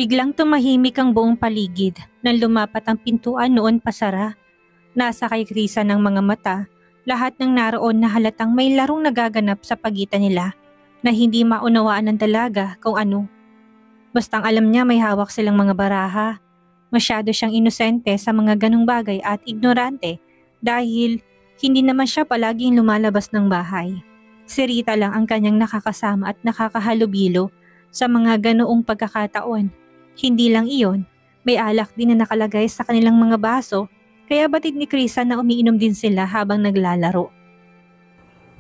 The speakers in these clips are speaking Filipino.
Biglang tumahimik ang buong paligid nang lumapat ang pintuan noon pasara. Nasa kay Krisa ng mga mata, lahat ng naroon na halatang may larong nagaganap sa pagitan nila na hindi maunawaan ng dalaga kung ano. Bastang alam niya may hawak silang mga baraha. Masyado siyang inosente sa mga ganong bagay at ignorante dahil hindi naman siya palaging lumalabas ng bahay. Si Rita lang ang kanyang nakakasama at nakakahalubilo sa mga ganoong pagkakataon. Hindi lang iyon, may alak din na nakalagay sa kanilang mga baso kaya batid ni Krisa na umiinom din sila habang naglalaro.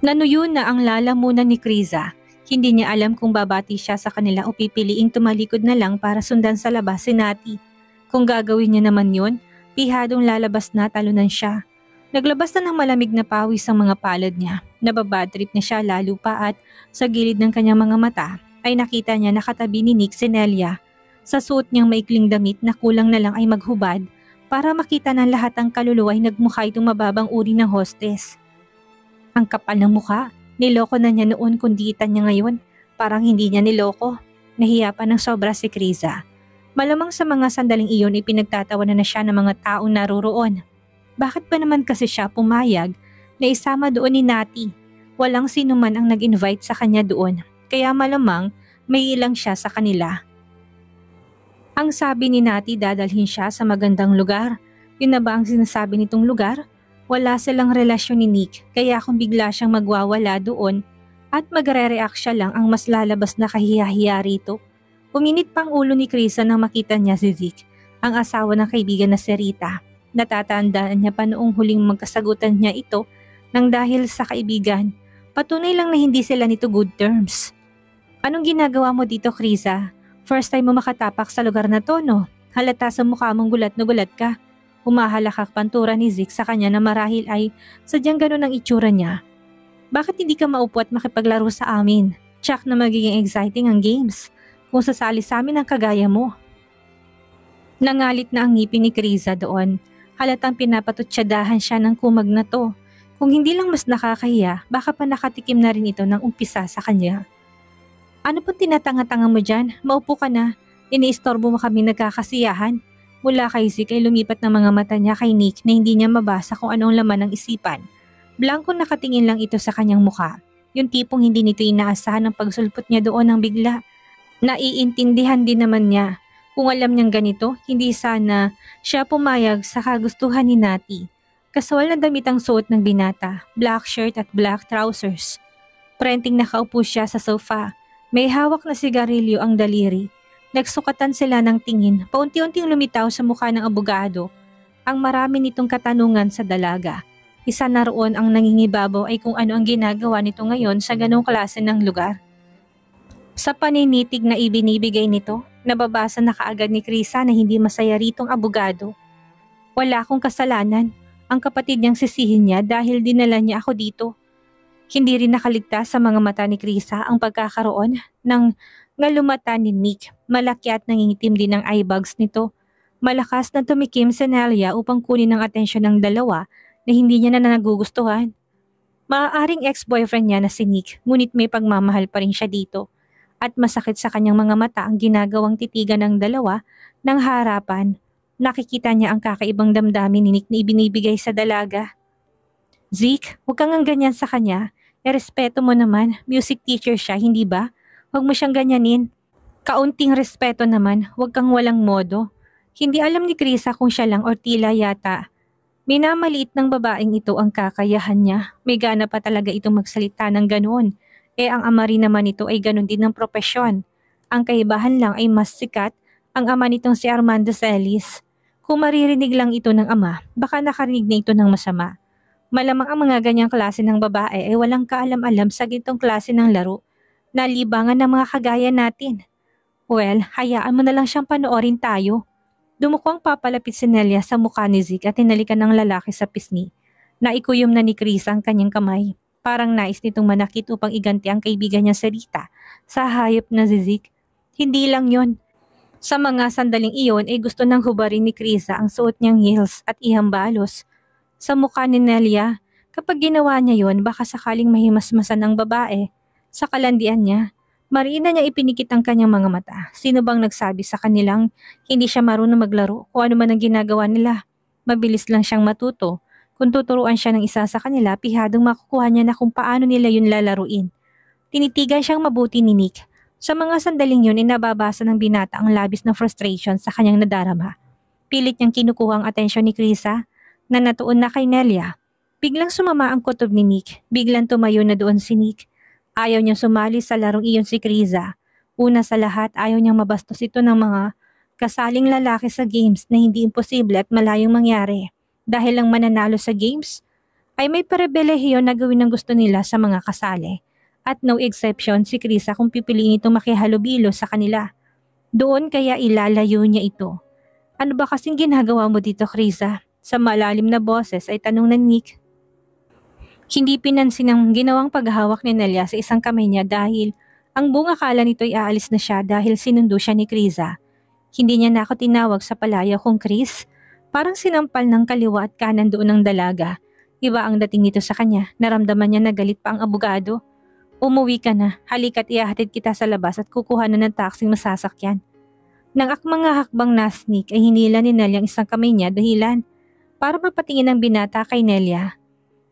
Nanuyo na ang lalamunan ni Krisa. Hindi niya alam kung babati siya sa kanila o pipiliing tumalikod na lang para sundan sa labas si Nati. Kung gagawin niya naman yun, pihadong lalabas na talunan siya. Naglabas na ng malamig na pawis ang mga palad niya. Nababadtrip na siya lalo pa at sa gilid ng kanyang mga mata ay nakita niya nakatabi ni Nick si Nelia. Sa suot niyang maikling damit na kulang na lang ay maghubad para makita ng lahat ang kaluluwa ay nagmukha itong mababang uri ng hostess. Ang kapal ng mukha, niloko na niya noon kunditan niya ngayon. Parang hindi niya niloko. Nahiya pa ng sobra si Krisa. Malamang sa mga sandaling iyon ay pinagtatawanan na siya ng mga taong naroroon. Bakit ba naman kasi siya pumayag na isama doon ni Nati? Walang sino man ang nag-invite sa kanya doon, kaya malamang may ilang siya sa kanila. Ang sabi ni Nati dadalhin siya sa magandang lugar. Yun na ba ang sinasabi nitong lugar? Wala silang relasyon ni Nick, kaya kung bigla siyang magwawala doon at magre-react siya lang ang mas lalabas na kahiya-hiya rito. Uminit pang ulo ni Krisa nang makita niya si Zeke, ang asawa ng kaibigan na si Rita. Natatandaan niya pa noong huling magkasagutan niya ito nang dahil sa kaibigan. Patunay lang na hindi sila nito good terms. Anong ginagawa mo dito, Krisa? First time mo makatapak sa lugar na to, no? Halata sa mukha mong gulat na gulat ka. Humahalakak pantura ni Zeke sa kanya na marahil ay sadyang ganun ang itsura niya. Bakit hindi ka maupo at makipaglaro sa amin? Tsak na magiging exciting ang games kung sasali sa amin ang kagaya mo. Nangalit na ang ngipin ni Krisa doon. Halatang pinapatutsadahan siya ng kumag na to. Kung hindi lang mas nakakahiya, baka pa nakatikim na rin ito ng umpisa sa kanya. Ano pang tinatanga-tanga mo dyan? Maupo ka na. Iniistorbo mo kami nagkakasiyahan. Mula kay Zeke ay lumipat ng mga mata niya kay Nick na hindi niya mabasa kung anong laman ng isipan. Blankong nakatingin lang ito sa kanyang mukha. Yung tipong hindi nito inaasahan ang pagsulpot niya doon ng bigla. Naiintindihan din naman niya. Kung alam niyang ganito, hindi sana siya pumayag sa kagustuhan ni Nati. Kasual na damit ang suot ng binata, black shirt at black trousers. Prenting nakaupo siya sa sofa. May hawak na sigarilyo ang daliri. Nagsukatan sila ng tingin, paunti-unting lumitaw sa mukha ng abogado. Ang marami nitong katanungan sa dalaga. Isa na roon ang nangingibabaw ay kung ano ang ginagawa nito ngayon sa ganong klase ng lugar. Sa paninitig na ibinibigay nito, nababasa na kaagad ni Krisa na hindi masaya ritong abogado. Wala akong kasalanan. Ang kapatid niyang sisihin niya dahil dinala niya ako dito. Hindi rin nakaligtas sa mga mata ni Krisa ang pagkakaroon ng ngalumata ni Nick. Malaki at nangingitim din ang eyebags nito. Malakas na tumikim si Nelia upang kunin ang atensyon ng dalawa na hindi niya na nagugustuhan. Maaaring ex-boyfriend niya na si Nick, ngunit may pagmamahal pa rin siya dito. At masakit sa kanyang mga mata ang ginagawang titigan ng dalawa ng harapan. Nakikita niya ang kakaibang damdamin ni Nick na ibinibigay sa dalaga. Zeke, huwag kang ang ganyan sa kanya. Respeto mo naman, music teacher siya, hindi ba? Huwag mo siyang ganyanin. Kaunting respeto naman, huwag kang walang modo. Hindi alam ni Krisa kung siya lang or tila yata. Minamaliit ng babaeng ito ang kakayahan niya. May gana pa talaga itong magsalita ng ganoon. Ang ama rin naman ito ay ganon din ng propesyon. Ang kaibahan lang ay mas sikat ang ama nitong si Armando Celis. Kung maririnig lang ito ng ama, baka nakarinig na ito ng masama. Malamang ang mga ganyang klase ng babae ay walang kaalam-alam sa gitong klase ng laro. Nalibangan ng mga kagaya natin. Well, hayaan mo na lang siyang panoorin tayo. Dumukwang papalapit si Nelia sa mukha ni Zeke at hinalikan ng lalaki sa pisngi. Naikuyom na ni Krisa ang kanyang kamay. Parang nais nitong manakit upang iganti ang kaibigan niya si Rita sa hayop na si Zeke. Hindi lang yon. Sa mga sandaling iyon ay gusto nang hubarin ni Krisa ang suot niyang heels at ihambalos. Sa mukha ni Nelia, kapag ginawa niya yon baka sakaling mahimasmasan ng babae. Sa kalandian niya, Mariin na niya ipinikit ang kanyang mga mata. Sino bang nagsabi sa kanilang hindi siya marunong maglaro o ano man ang ginagawa nila? Mabilis lang siyang matuto. Kung tuturuan siya ng isa sa kanila, pihadong makukuha niya na kung paano nila yun lalaruin. Tinitigan siyang mabuti ni Nick. Sa mga sandaling yun ay nababasa ng binata ang labis na frustration sa kanyang nadarama. Pilit niyang kinukuha ang atensyon ni Krisa na natuon na kay Nelia. Biglang sumama ang kutob ni Nick. Biglang tumayo na doon si Nick. Ayaw niyang sumali sa larong iyon si Krisa. Una sa lahat, ayaw niyang mabastos ito ng mga kasaling lalaki sa games na hindi imposible at malayong mangyari. Dahil lang mananalo sa games, ay may parebelehiyon na gawin ang gusto nila sa mga kasali. At no exception si Krisa kung pipiliin itong makihalubilo sa kanila. Doon kaya ilalayo niya ito. Ano ba kasing ginagawa mo dito, Krisa? Sa malalim na boses ay tanong ng Nick. Hindi pinansin ang ginawang paghahawak ni Nelia sa isang kamay niya dahil ang buong akala nito ay aalis na siya dahil sinundo siya ni Krisa. Hindi niya na ako tinawag sa palayaw kong Chris. Parang sinampal ng kaliwa at kanan doon ng dalaga. Iba ang dating nito sa kanya. Naramdaman niya na galit pa ang abogado. Umuwi ka na. Halika't ihahatid kita sa labas at kukuha na ng taksing masasakyan. Nang mga hakbang nasnik ay hinila ni Nelia ang isang kamay niya dahilan para mapatingin ang binata kay Nelia.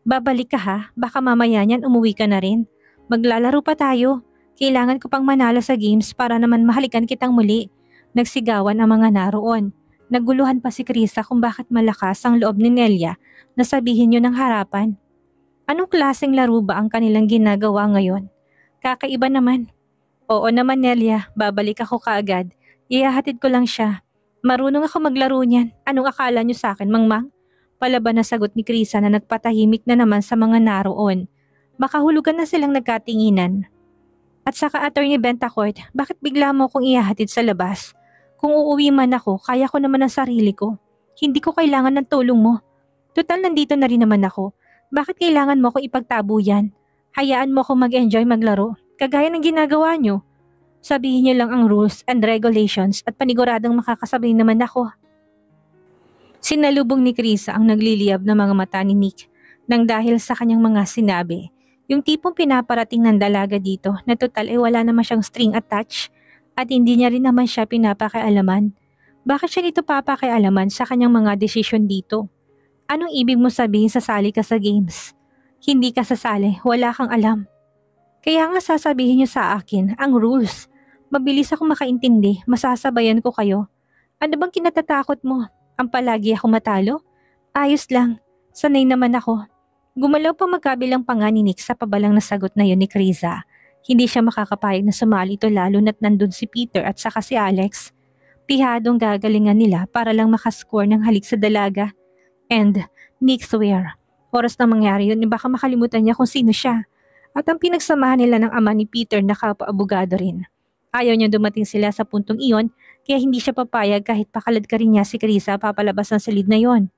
Babalik ka ha, baka mamaya niyan umuwi ka na rin. Maglalaro pa tayo. Kailangan ko pang manalo sa games para naman mahalikan kitang muli. Nagsigawan ang mga naroon. Naguluhan pa si Krisa kung bakit malakas ang loob ni Nelia na sabihin yun ng harapan. Anong klaseng laro ba ang kanilang ginagawa ngayon? Kakaiba naman. Oo naman Nelia, babalik ako kaagad. Ihahatid ko lang siya. Marunong ako maglaro niyan. Anong akala niyo sa akin, Mangmang? Palaban na sagot ni Krisa na nagpatahimik na naman sa mga naroon. Makahulugan na silang nagkatinginan. At saka Attorney Bentacourt, bakit bigla mo akong ihahatid sa labas? Kung uuwi man ako, kaya ko naman ang sarili ko. Hindi ko kailangan ng tulong mo. Total nandito na rin naman ako. Bakit kailangan mo akong ipagtabo yan? Hayaan mo akong mag-enjoy maglaro, kagaya ng ginagawa niyo. Sabihin niyo lang ang rules and regulations at paniguradong makakasabay naman ako. Sinalubong ni Krisa ang nagliliyab na mga mata ni Nick nang dahil sa kanyang mga sinabi. Yung tipong pinaparating ng dalaga dito na total ay wala naman siyang string attached at hindi niya rin naman siya pinapakialaman. Bakit siya nito papakialaman sa kanyang mga desisyon dito? Anong ibig mo sabihin sasali ka sa games? Hindi ka sasali, wala kang alam. Kaya nga sasabihin niyo sa akin ang rules. Mabilis ako makaintindi, masasabayan ko kayo. Ano bang kinatatakot mo? Ang palagi ako matalo? Ayos lang, sanay naman ako. Gumalaw pa magkabilang panga ni Nick sa pabalang na sagot na yun ni Krisa. Hindi siya makakapayag na sumali ito lalo na't nandun si Peter at saka si Alex. Pihadong gagalingan nila para lang makascore ng halik sa dalaga. And Nick swear, oras na mangyari yun, baka makalimutan niya kung sino siya. At ang pinagsamahan nila ng ama ni Peter na kapwa-abogado rin. Ayaw niya dumating sila sa puntong iyon kaya hindi siya papayag kahit pakalad ka rin niya si Krisa papalabas ng silid na yon.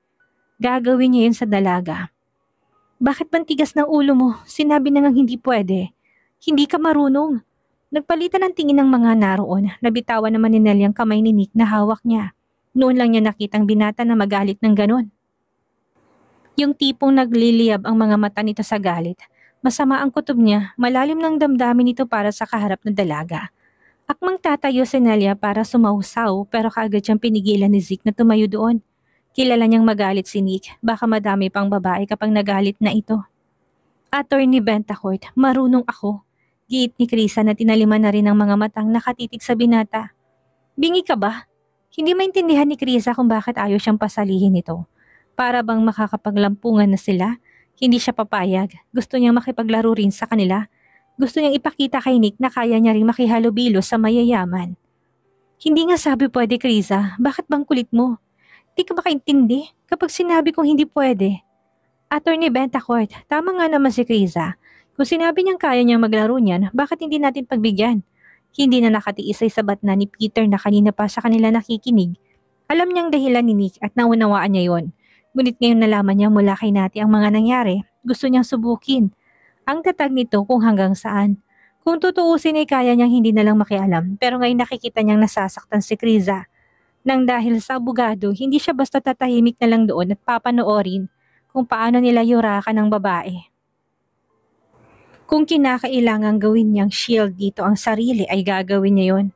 Gagawin niya yun sa dalaga. Bakit bantigas ng ulo mo? Sinabi na ngang hindi pwede. Hindi ka marunong. Nagpalitan ng tingin ng mga naroon. Nabitawan naman ni Nelly ang kamay ni Nick na hawak niya. Noon lang niya nakitang binata na magalit ng ganon. Yung tipong nagliliyab ang mga mata nito sa galit. Masama ang kutob niya, malalim ng damdamin nito para sa kaharap na dalaga. Akmang tatayo si Nelia para sumausaw pero kaagad siyang pinigilan ni Zeke na tumayo doon. Kilala niyang magalit si Nick, baka madami pang babae kapag nagalit na ito. Attorney Bentacourt, marunong ako. Giit ni Krisa na tinaliman na rin ang mga matang nakatitig sa binata. Bingi ka ba? Hindi maintindihan ni Krisa kung bakit ayaw siyang pasalihin ito. Para bang makakapaglampungan na sila, hindi siya papayag. Gusto niyang makipaglaro rin sa kanila. Gusto niyang ipakita kay Nick na kaya niya rin makihalubilo sa mayayaman. Hindi nga sabi pwede, Krisa. Bakit bang kulit mo? Di ka makaintindi kapag sinabi kong hindi pwede. Attorney Bentacourt, tama nga naman si Krisa. Kung sinabi niyang kaya niyang maglaro niyan, bakit hindi natin pagbigyan? Hindi na nakatiis ay sabat na ni Peter na kanina pa sa kanila nakikinig. Alam niyang dahilan ni Nick at naunawaan niya yon. Ngunit ngayon nalaman niya mula kay Nati ang mga nangyari. Gusto niyang subukin. Ang tatag nito kung hanggang saan. Kung tutuusin ay kaya niyang hindi na lang makialam pero ngayon nakikita niyang nasasaktan si Krisa. Nang dahil sa abogado, hindi siya basta tatahimik na lang doon at papanoorin kung paano nila yurakan ng babae. Kung kinakailangang gawin niyang shield dito ang sarili ay gagawin niya yon.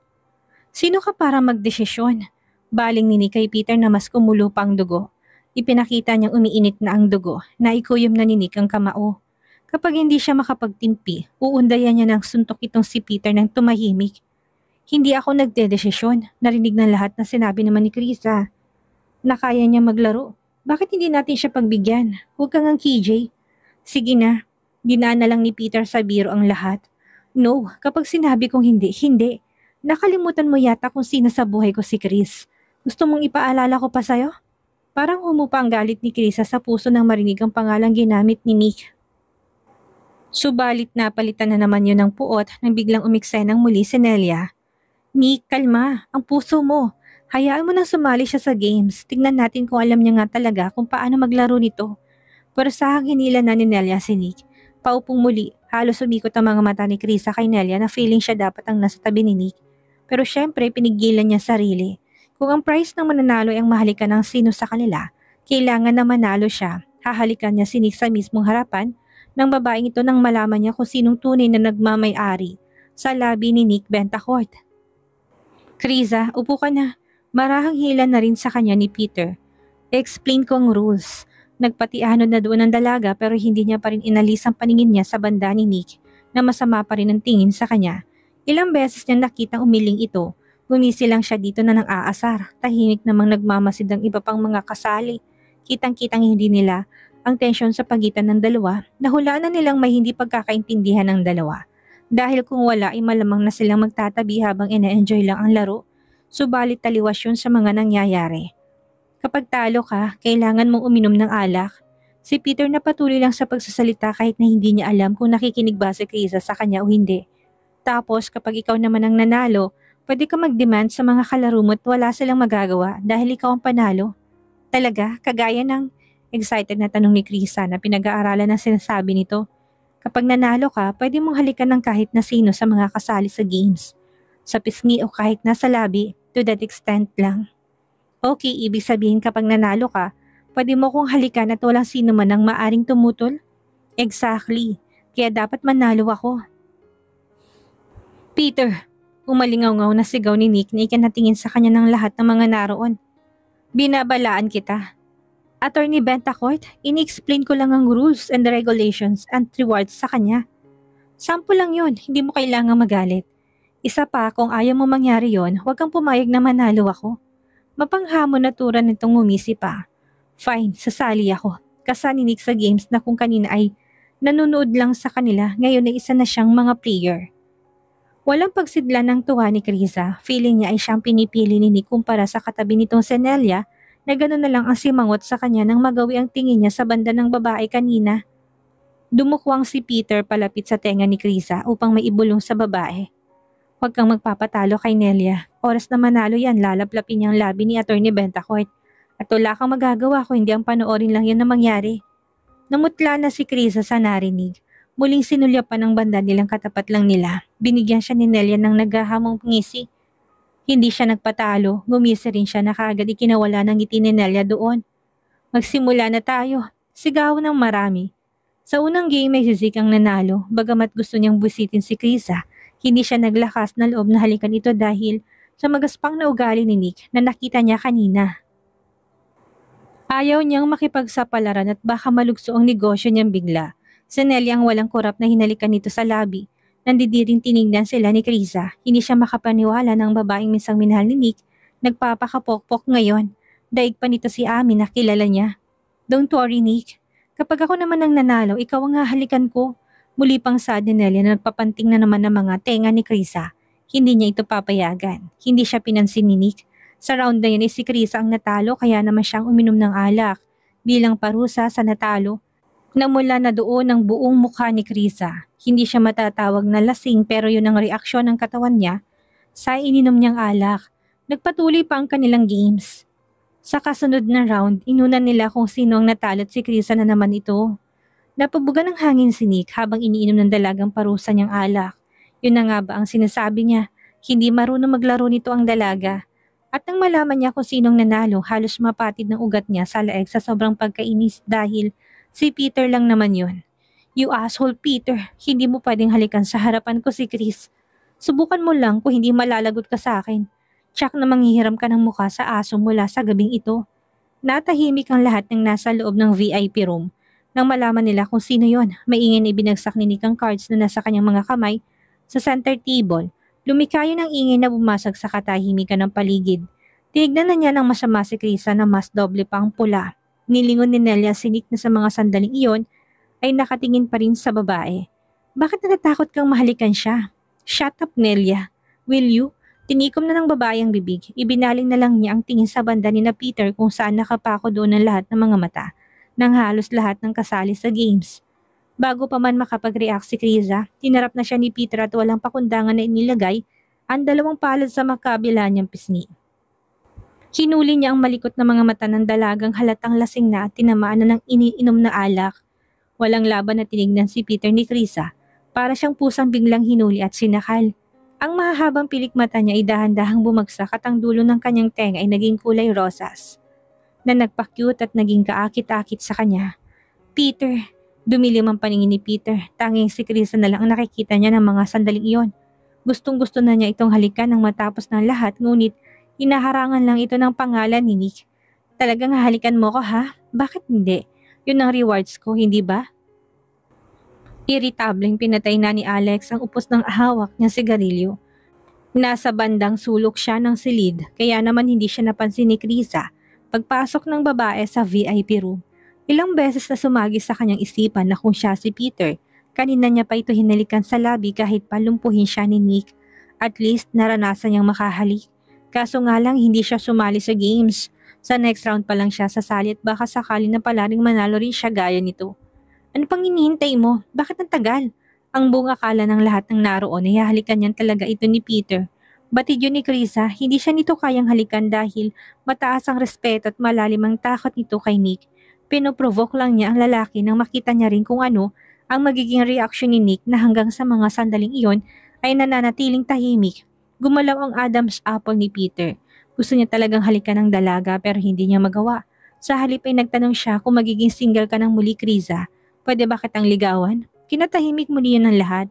Sino ka para magdesisyon? Baling ni Nick kay Peter na mas kumulo pa ang dugo. Ipinakita niyang umiinit na ang dugo na ikuyom na ni Nick ang kamao. Kapag hindi siya makapagtimpi, uundayan niya ng suntok itong si Peter ng tumahimik. Hindi ako nagdedesisyon, narinig ng lahat na sinabi naman ni Krisa. Na kaya niya maglaro. Bakit hindi natin siya pagbigyan? Huwag kang ang KJ. Sige na, dinaan na lang ni Peter sa biro ang lahat. No, kapag sinabi kong hindi, hindi. Nakalimutan mo yata kung sino sa buhay ko si Chris. Gusto mong ipaalala ko pa sa'yo? Parang humupa ang galit ni Krisa sa puso nang marinig ang pangalang ginamit ni Nick. Subalit napalitan na naman yun ng puot nang biglang umiksenang muli si Nelia. Nick, kalma. Ang puso mo. Hayaan mo nang sumali siya sa games. Tingnan natin kung alam niya nga talaga kung paano maglaro nito. Persahang hinila na ni Nelia si Nick. Paupong muli, halos umikot ang mga mata ni Krisa kay Nelia na feeling siya dapat ang nasa tabi ni Nick. Pero syempre pinigilan niya sarili. Kung ang prize ng mananalo ay ang mahalikan ng sino sa kanila, kailangan na manalo siya. Hahalikan niya si Nick sa mismong harapan ng babaeng ito nang malaman niya kung sinong tunay na nagmamay-ari sa labi ni Nick Bentacourt. Krisa, upo ka na. Marahang hila na rin sa kanya ni Peter. Explain ko ang rules. Nagpatianod na doon ang dalaga pero hindi niya pa rin inalis ang paningin niya sa banda ni Nick na masama pa rin ang tingin sa kanya. Ilang beses niya nakitang umiling ito. Gumisi lang siya dito na nang aasar. Tahimik namang nagmamasid ang iba pang mga kasali. Kitang-kitang hindi nila ang tensyon sa pagitan ng dalawa. Nahulaan na nilang may hindi pagkakaintindihan ng dalawa. Dahil kung wala ay malamang na silang magtatabi habang ina-enjoy lang ang laro. Subalit taliwas yun sa mga nangyayari. Kapag talo ka, kailangan mong uminom ng alak. Si Peter na patuloy lang sa pagsasalita kahit na hindi niya alam kung nakikinig ba si Krisa sa kanya o hindi. Tapos kapag ikaw naman ang nanalo, pwede ka mag-demand sa mga kalaro mo at wala silang magagawa dahil ikaw ang panalo. Talaga, kagaya ng excited na tanong ni Krisa na pinag-aaralan ng sinasabi nito. Kapag nanalo ka, pwede mong halikan ng kahit na sino sa mga kasali sa games. Sa pisngi o kahit nasa labi, to that extent lang. Okay, ibig sabihin kapag nanalo ka, pwede mo kong halikan at walang sino man ang maaring tumutol? Exactly, kaya dapat manalo ako. Peter, umalingaw-ngaw na sigaw ni Nick na ikinatingin sa kanya ng lahat ng mga naroon. Binabalaan kita. Attorney Bentacourt, ini-explain ko lang ang rules and the regulations and rewards sa kanya. Sample lang yun, hindi mo kailangang magalit. Isa pa, kung ayaw mo mangyari yon, huwag kang pumayag na manalo ako. Mapanghamon na tura nitong ngumisi pa. Fine, sasali ako. Kasaninig sa games na kung kanina ay nanonood lang sa kanila, ngayon ay isa na siyang mga player. Walang pagsidla ng tuwa ni Krisa. Feeling niya ay siyang pinipili ni Nick kumpara sa katabi nitong si Nelia na gano'n na lang ang simangot sa kanya nang magawi ang tingin niya sa banda ng babae kanina. Dumukwang si Peter palapit sa tenga ni Krisa upang maibulong sa babae. Huwag kang magpapatalo kay Nelia. Oras na manalo yan, lalaplapin niyang labi ni Atty. Bentacourt. At wala kang magagawa kung hindi ang panoorin lang yan na mangyari. Namutla na si Krisa sa narinig. Muling sinulyapan ang banda nilang katapat lang nila. Binigyan siya ni Nelia ng naghahamong ngisi. Hindi siya nagpatalo, gumisi rin siya na kaagad ikinawala ng ngiti ni Nelia doon. Magsimula na tayo. Sigaw ng marami. Sa unang game ay sisik ang nanalo, bagamat gusto niyang busitin si Krisa. Hindi siya naglakas na loob na halikan ito dahil sa magaspang na ugali ni Nick na nakita niya kanina. Ayaw niyang makipagsapalaran at baka malugso ang negosyo niyang bigla. Si Nelia ang walang kurap na hinalikan nito sa labi. Nandidiring tinignan sila ni Krisa. Hindi siya makapaniwala ng babaeng minsang minahal ni Nick. Nagpapakapokpok ngayon. Daig pa nito si Ami na kilala niya. Don't worry, Nick. Kapag ako naman ang nanalo, ikaw ang hahalikan ko. Muli pang saad ni Nelia na nagpapanting na naman ng mga tenga ni Krisa. Hindi niya ito papayagan. Hindi siya pinansin ni Nick. Sa round na yun ay si Krisa ang natalo kaya naman siyang uminom ng alak. Bilang parusa sa natalo, namula na doon ang buong mukha ni Krisa. Hindi siya matatawag na lasing pero yun ang reaksyon ng katawan niya sa ininom niyang alak. Nagpatuloy pa ang kanilang games. Sa kasunod na round, inunan nila kung sino ang natalo at si Krisa na naman ito. Napabugan ng hangin si Nick habang iniinom ng dalagang parusa niyang alak. Yun na nga ba ang sinasabi niya? Hindi marunong maglaro nito ang dalaga. At nang malaman niya kung sinong nanalo, halos mapatid ng ugat niya sa leeg sa sobrang pagkainis dahil si Peter lang naman yun. You asshole, Peter. Hindi mo pwedeng halikan sa harapan ko si Chris. Subukan mo lang kung hindi malalagot ka sa akin. Tsak na manghihiram ka ng mukha sa aso mula sa gabing ito. Natahimik ang lahat ng nasa loob ng VIP room. Nang malaman nila kung sino yon, maingay na ibinagsak ni Nick ang cards na nasa kanyang mga kamay sa center table. Lumikayo ng ingay na bumasag sa katahimikan ng paligid. Tinignan na niya ng masama si Krisa na mas doble pa ang pula. Nilingon ni Nelia si Nick na sa mga sandaling iyon ay nakatingin pa rin sa babae. Bakit natatakot kang mahalikan siya? Shut up, Nelia. Will you? Tinikom na ng babae ang bibig. Ibinaling na lang niya ang tingin sa banda ni na Peter kung saan nakapako doon ang lahat ng mga mata ng halos lahat ng kasali sa games. Bago pa man makapag-react si Krisa, tinarap na siya ni Peter at walang pakundangan na inilagay ang dalawang palad sa makabila niyang pisngi. Hinuli niya ang malikot na mga mata ng dalagang halatang lasing na at tinamaan na ng iniinom na alak. Walang laban na tinignan si Peter ni Krisa, para siyang pusang biglang hinuli at sinakal. Ang mahahabang pilik mata niya ay dahan-dahang bumagsak at ang dulo ng kanyang tenga ay naging kulay rosas, na nagpa-cute at naging kaakit-akit sa kanya. Peter, dumilim ang paningin ni Peter, tanging si Krisa na lang ang nakikita niya ng mga sandaling iyon. Gustong-gusto na niya itong halikan ng matapos ng lahat, ngunit inaharangan lang ito ng pangalan ni Nick. Talagang hahalikan mo ko ha? Bakit hindi? Yun ang rewards ko, hindi ba? Irritableng pinatay na ni Alex ang upos ng hawak niya sigarilyo. Nasa bandang sulok siya ng silid, kaya naman hindi siya napansin ni Krisa pagpasok ng babae sa VIP room. Ilang beses na sumagi sa kanyang isipan na kung siya si Peter, kanina niya pa ito hinalikan sa labi kahit palumpuhin siya ni Nick. At least naranasan niyang makahalik. Kaso nga lang hindi siya sumali sa games. Sa next round pa lang siya sasali at baka sakali na pala ring manalo rin siya gaya nito. Ano pang hinihintay mo? Bakit ang tagal? Ang buong akala ng lahat ng naroon ay hahalikan niyan talaga ito ni Peter. Batid yun ni Krisa, hindi siya nito kayang halikan dahil mataas ang respeto at malalim ang takot nito kay Nick. Pinoprovoke lang niya ang lalaki nang makita niya rin kung ano ang magiging reaksyon ni Nick na hanggang sa mga sandaling iyon ay nananatiling tahimik. Gumalaw ang Adam's apple ni Peter. Gusto niya talagang halikan ng dalaga pero hindi niya magawa. Sa halip ay nagtanong siya kung magiging single ka ng muli, Krisa. Pwede ba kitang ligawan? Kinatahimik muli yun ng lahat.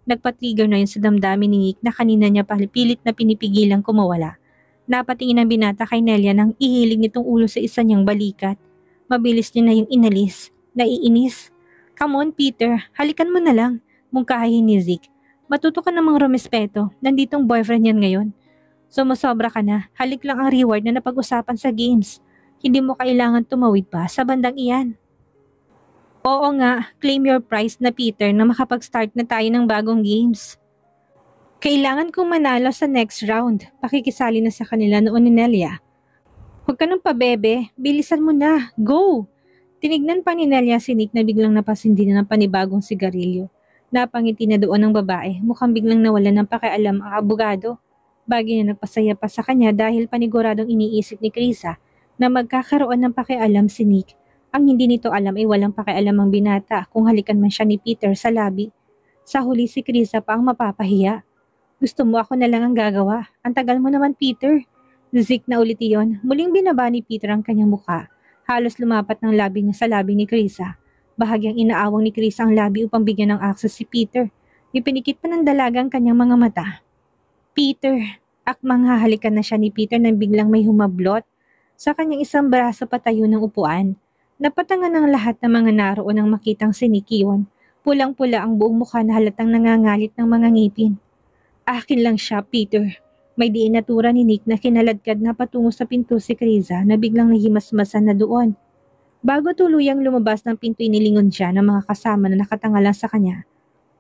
Nagpa-trigger na yun sa damdamin ni Nick na kanina niya pilit na pinipigilang kumawala. Napatingin ang binata kay Nelia nang ihilig nitong ulo sa isa niyang balikat. Mabilis niya na yung inalis. Naiinis. Come on, Peter. Halikan mo na lang. Mungkahin ni Zeke. Matuto ka namang rumespeto. Nanditong boyfriend yan ngayon. Sumusobra ka na. Halik lang ang reward na napag-usapan sa games. Hindi mo kailangan tumawid pa sa bandang iyan. Oo nga, claim your prize na Peter na makapag-start na tayo ng bagong games. Kailangan kong manalo sa next round. Pakikisali na sa kanila noon ni Nelia. Huwag ka nang pabebe. Bilisan mo na. Go! Tinignan pa ni Nelia si Nick na biglang napasindi na ng panibagong sigarilyo. Napangiti na doon ng babae. Mukhang biglang nawalan ng pakialam ang abogado. Bagay na nagpasaya pa sa kanya dahil paniguradong iniisip ni Krisa na magkakaroon ng pakialam si Nick. Ang hindi nito alam ay walang pakialam ang binata kung halikan man siya ni Peter sa labi. Sa huli si Krisa pa ang mapapahiya. Gusto mo ako na lang ang gagawa. Ang tagal mo naman, Peter. Zeke na ulit iyon. Muling binaba ni Peter ang kanyang mukha. Halos lumapat ng labi niya sa labi ni Krisa. Bahagyang inaawang ni Krisa ang labi upang bigyan ng access si Peter. Ipinikit pa ng dalaga ang kanyang mga mata. Peter, akmang hahalikan na siya ni Peter nang biglang may humablot. Sa kanyang isang braso patayo ng upuan. Napatangan ng lahat ng mga naroon nang makitang si Nick iyon. Pulang-pula ang buong mukha na halatang nangangalit ng mga ngipin. Akin lang siya, Peter. May diin natura ni Nick na kinaladkad na patungo sa pinto si Krisa na biglang nahimasmasan na doon. Bago tuluyang lumabas ng pinto inilingon siya ng mga kasama na nakatanga lang sa kanya.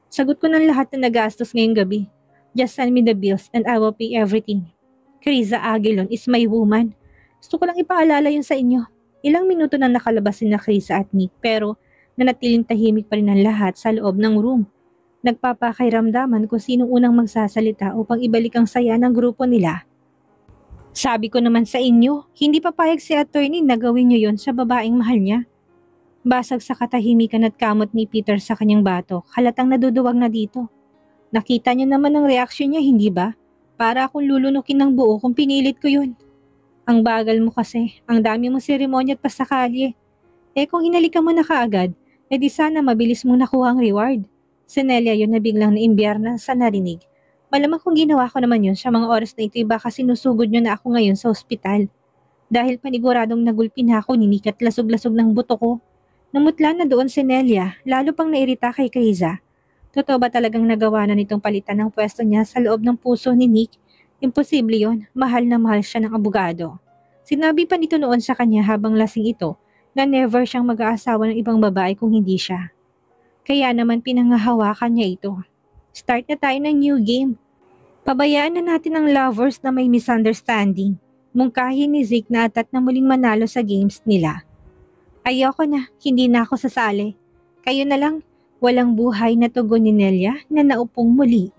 Sagot ko ng lahat na nagastos ngayong gabi. Just send me the bills and I will pay everything. Krisa Aguilon is my woman. Gusto ko lang ipaalala yun sa inyo. Ilang minuto na nakalabas si na Krisa at Nick pero nanatiling tahimik pa rin ang lahat sa loob ng room. Nagpapakairamdaman kung sinong unang magsasalita upang ibalik ang saya ng grupo nila. Sabi ko naman sa inyo, hindi papayag si attorney na gawin niyo yon sa babaeng mahal niya. Basag sa katahimikan at kamot ni Peter sa kanyang batok, halatang naduduwag na dito. Nakita niyo naman ang reaksyon niya, hindi ba? Para akong lulunukin ng buo kung pinilit ko yun. Ang bagal mo kasi, ang dami mong seremonya at pasakali. Kung hinalikan mo na kaagad, E di sana mabilis mong nakuha ang reward. Si Nelia yun na biglang naimbiyarna sa narinig. Malamang kung ginawa ko naman yun sa mga oras na ito, baka sinusugod nyo na ako ngayon sa ospital. Dahil paniguradong nagulpi na ako ni Nick at lasog-lasog ng buto ko. Namutla na doon si Nelia, lalo pang nairita kay Kriza. Totoo ba talagang nagawa na nitong palitan ng pwesto niya sa loob ng puso ni Nick? Imposible yon, mahal na mahal siya ng abogado. Sinabi pa nito noon sa kanya habang lasing ito na never siyang mag-aasawa ng ibang babae kung hindi siya. Kaya naman pinangahawakan niya ito. Start na tayo ng new game. Pabayaan na natin ang lovers na may misunderstanding. Mungkahi ni Zeke na atat na muling manalo sa games nila. Ayoko na, hindi na ako sasali. Kayo na lang, walang buhay na tugon ni Nelia na naupong muli.